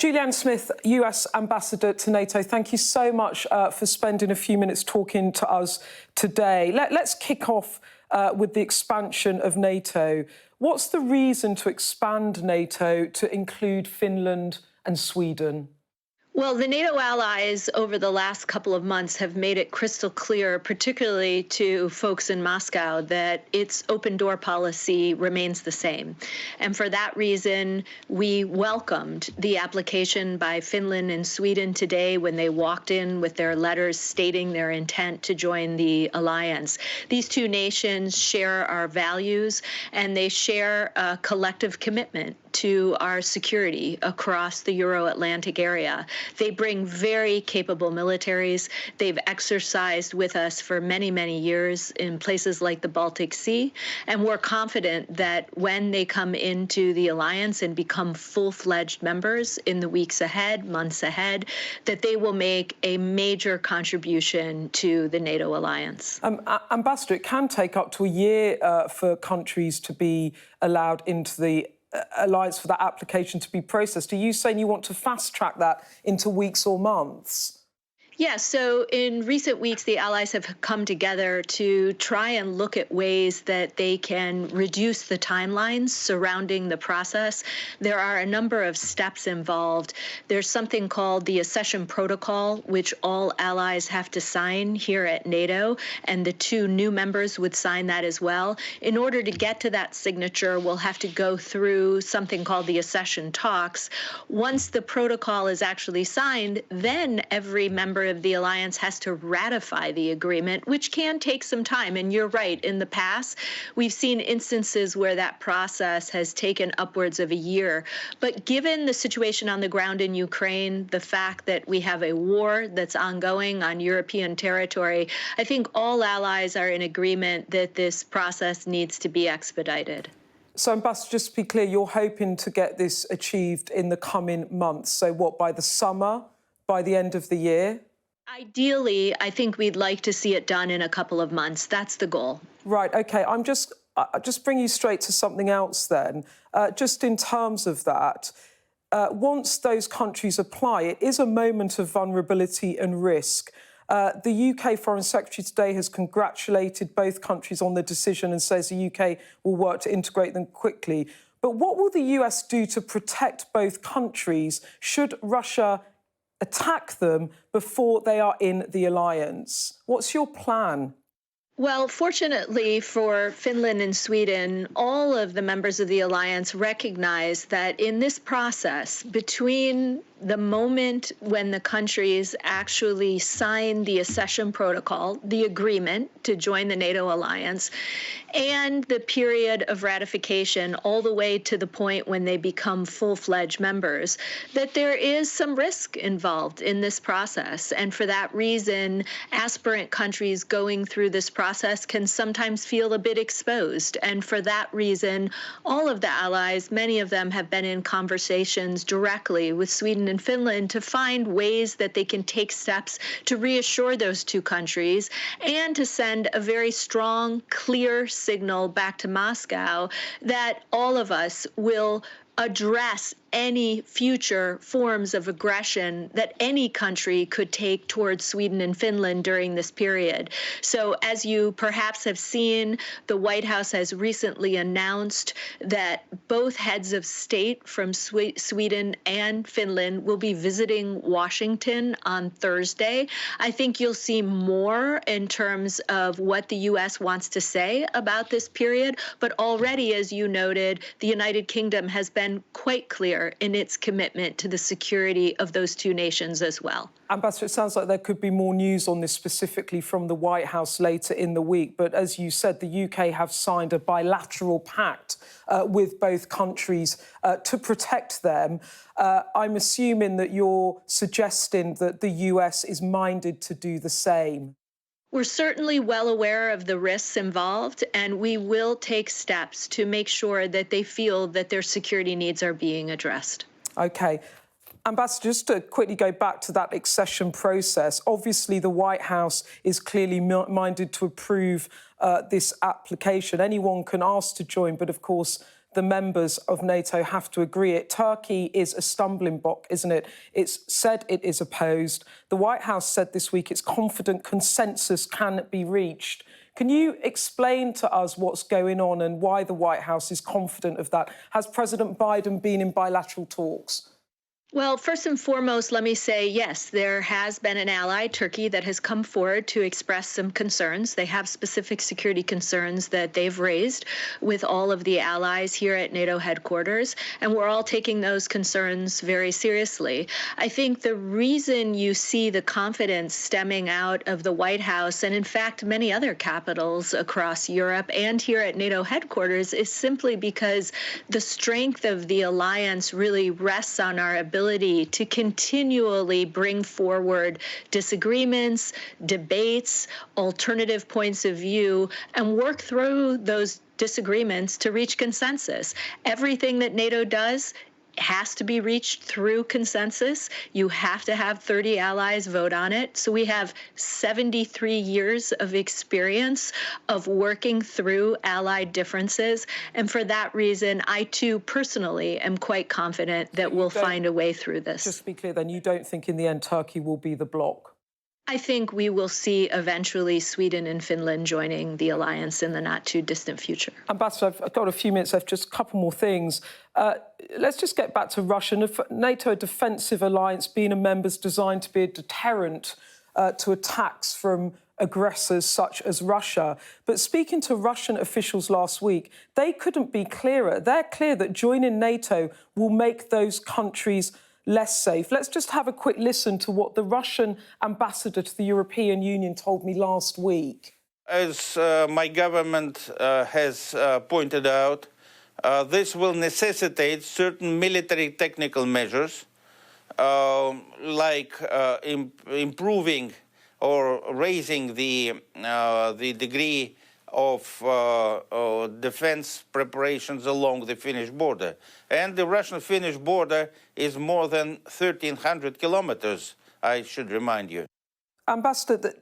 Julianne Smith, US Ambassador to NATO, thank you so much for spending a few minutes talking to us today. Let's kick off with the expansion of NATO. What's the reason to expand NATO to include Finland and Sweden? Well, the NATO allies over the last couple of months have made it crystal clear, particularly to folks in Moscow, that its open door policy remains the same. And for that reason, we welcomed the application by Finland and Sweden today when they walked in with their letters stating their intent to join the alliance. These two nations share our values, and they share a collective commitment to our security across the Euro-Atlantic area. They bring very capable militaries. They've exercised with us for many, many years in places like the Baltic Sea. And we're confident that when they come into the alliance and become full-fledged members in the weeks ahead, months ahead, that they will make a major contribution to the NATO alliance. Ambassador, it can take up to a year for countries to be allowed into the alliance for that application to be processed. Are you saying you want to fast-track that into weeks or months? Yes, so in recent weeks, the allies have come together to try and look at ways that they can reduce the timelines surrounding the process. There are a number of steps involved. There's something called the accession protocol, which all allies have to sign here at NATO, and the two new members would sign that as well. In order to get to that signature, we'll have to go through something called the accession talks. Once the protocol is actually signed, then every member of the alliance has to ratify the agreement, which can take some time. And you're right, in the past, we've seen instances where that process has taken upwards of a year. But given the situation on the ground in Ukraine, the fact that we have a war that's ongoing on European territory, I think all allies are in agreement that this process needs to be expedited. So, Ambassador, just to be clear, you're hoping to get this achieved in the coming months. So what, by the summer, by the end of the year? Ideally, I think we'd like to see it done in a couple of months. That's the goal. Right, OK. I'll just bring you straight to something else then. Just in terms of that, once those countries apply, it is a moment of vulnerability and risk. The UK Foreign Secretary today has congratulated both countries on the decision and says the UK will work to integrate them quickly. But what will the US do to protect both countries should Russia attack them before they are in the alliance? What's your plan? Well, fortunately for Finland and Sweden, all of the members of the alliance recognize that in this process, between the moment when the countries actually sign the accession protocol, the agreement to join the NATO alliance, and the period of ratification all the way to the point when they become full-fledged members, that there is some risk involved in this process. And for that reason, aspirant countries going through this process can sometimes feel a bit exposed. And for that reason, all of the allies, many of them have been in conversations directly with Sweden and Finland to find ways that they can take steps to reassure those two countries and to send a very strong, clear signal back to Moscow that all of us will address any future forms of aggression that any country could take towards Sweden and Finland during this period. So as you perhaps have seen, the White House has recently announced that both heads of state from Sweden and Finland will be visiting Washington on Thursday. I think you'll see more in terms of what the U.S. wants to say about this period, but already, as you noted, the United Kingdom has been quite clear in its commitment to the security of those two nations as well. Ambassador, it sounds like there could be more news on this specifically from the White House later in the week. But as you said, the UK have signed a bilateral pact with both countries to protect them. I'm assuming that you're suggesting that the US is minded to do the same. We're certainly well aware of the risks involved, and we will take steps to make sure that they feel that their security needs are being addressed. OK. Ambassador, just to quickly go back to that accession process, obviously the White House is clearly minded to approve this application. Anyone can ask to join, but of course the members of NATO have to agree it. Turkey is a stumbling block, isn't it? It's said it is opposed. The White House said this week it's confident consensus can be reached. Can you explain to us what's going on and why the White House is confident of that? Has President Biden been in bilateral talks? Well, first and foremost, let me say, yes, there has been an ally, Turkey, that has come forward to express some concerns. They have specific security concerns that they've raised with all of the allies here at NATO headquarters, and we're all taking those concerns very seriously. I think the reason you see the confidence stemming out of the White House, and in fact many other capitals across Europe and here at NATO headquarters, is simply because the strength of the alliance really rests on our ability to continually bring forward disagreements, debates, alternative points of view, and work through those disagreements to reach consensus. Everything that NATO does has to be reached through consensus. You have to have 30 allies vote on it. So we have 73 years of experience of working through allied differences. And for that reason, I too personally am quite confident that we'll find a way through this. Just to be clear then, you don't think in the end Turkey will be the bloc? I think we will see eventually Sweden and Finland joining the alliance in the not too distant future. Ambassador, I've got a few minutes left, just a couple more things. Let's just get back to Russia. NATO, a defensive alliance, being a member is designed to be a deterrent to attacks from aggressors such as Russia. But speaking to Russian officials last week, they couldn't be clearer. They're clear that joining NATO will make those countries less safe. Let's just have a quick listen to what the Russian ambassador to the European Union told me last week. As my government has pointed out, this will necessitate certain military technical measures, like improving or raising the degree of defense preparations along the Finnish border. And the Russian-Finnish border is more than 1,300 kilometers, I should remind you. Ambassador,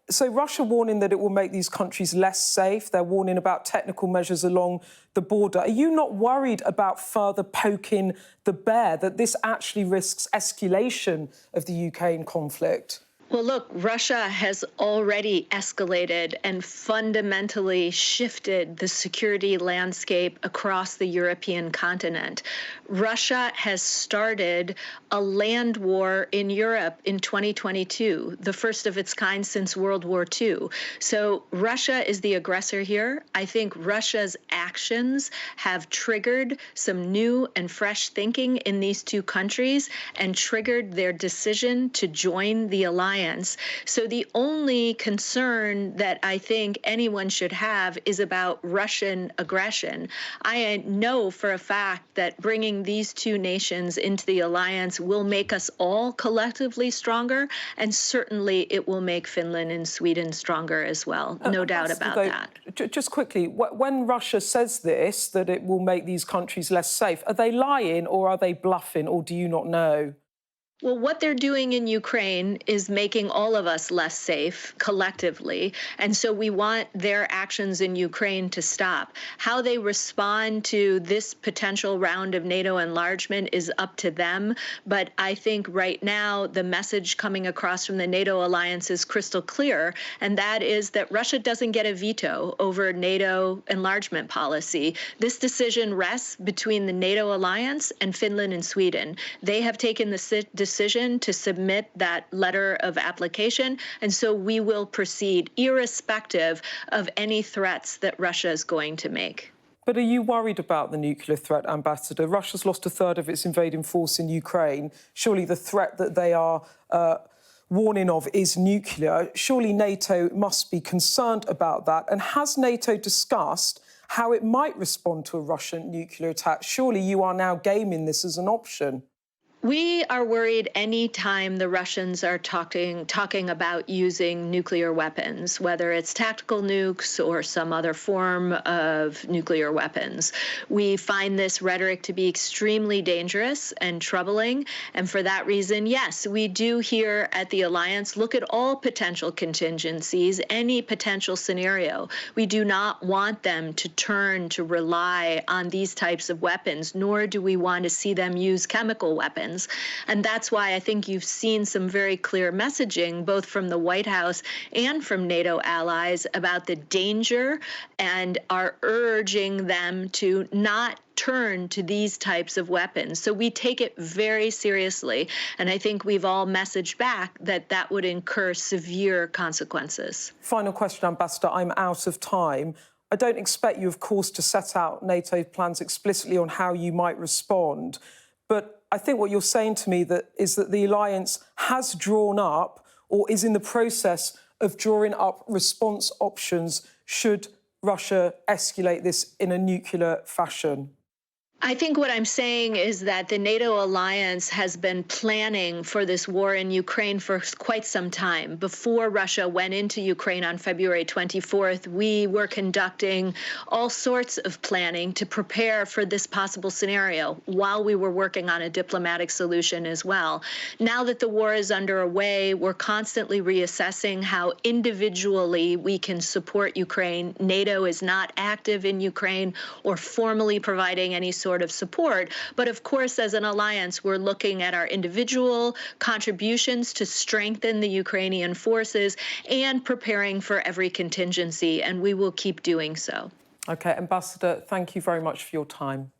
so Russia warning that it will make these countries less safe. They're warning about technical measures along the border. Are you not worried about further poking the bear, that this actually risks escalation of the Ukraine conflict? Well, look, Russia has already escalated and fundamentally shifted the security landscape across the European continent. Russia has started a land war in Europe in 2022, the first of its kind since World War II. So Russia is the aggressor here. I think Russia's actions have triggered some new and fresh thinking in these two countries and triggered their decision to join the alliance. So the only concern that I think anyone should have is about Russian aggression. I know for a fact that bringing these two nations into the alliance will make us all collectively stronger, and certainly it will make Finland and Sweden stronger as well. No doubt about that. Just quickly, when Russia says this, that it will make these countries less safe, are they lying or are they bluffing, or do you not know? Well, what they're doing in Ukraine is making all of us less safe collectively. And so we want their actions in Ukraine to stop. How they respond to this potential round of NATO enlargement is up to them. But I think right now the message coming across from the NATO alliance is crystal clear. And that is that Russia doesn't get a veto over NATO enlargement policy. This decision rests between the NATO alliance and Finland and Sweden. They have taken the decision to submit that letter of application, and so we will proceed irrespective of any threats that Russia is going to make. But are you worried about the nuclear threat, Ambassador? Russia's lost a third of its invading force in Ukraine. Surely the threat that they are warning of is nuclear. Surely NATO must be concerned about that. And has NATO discussed how it might respond to a Russian nuclear attack? Surely you are now gaming this as an option. We are worried any time the Russians are talking about using nuclear weapons, whether it's tactical nukes or some other form of nuclear weapons. We find this rhetoric to be extremely dangerous and troubling. And for that reason, yes, we do here at the Alliance look at all potential contingencies, any potential scenario. We do not want them to turn to rely on these types of weapons, nor do we want to see them use chemical weapons. And that's why I think you've seen some very clear messaging, both from the White House and from NATO allies, about the danger and are urging them to not turn to these types of weapons. So we take it very seriously. And I think we've all messaged back that that would incur severe consequences. Final question, Ambassador. I'm out of time. I don't expect you, of course, to set out NATO plans explicitly on how you might respond. But I think what you're saying to me is that the alliance has drawn up or is in the process of drawing up response options should Russia escalate this in a nuclear fashion. I think what I'm saying is that the NATO alliance has been planning for this war in Ukraine for quite some time. Before Russia went into Ukraine on February 24th, we were conducting all sorts of planning to prepare for this possible scenario while we were working on a diplomatic solution as well. Now that the war is underway, we're constantly reassessing how individually we can support Ukraine. NATO is not active in Ukraine or formally providing any sort of support. But of course, as an alliance, we're looking at our individual contributions to strengthen the Ukrainian forces and preparing for every contingency, and we will keep doing so. OK, Ambassador, thank you very much for your time.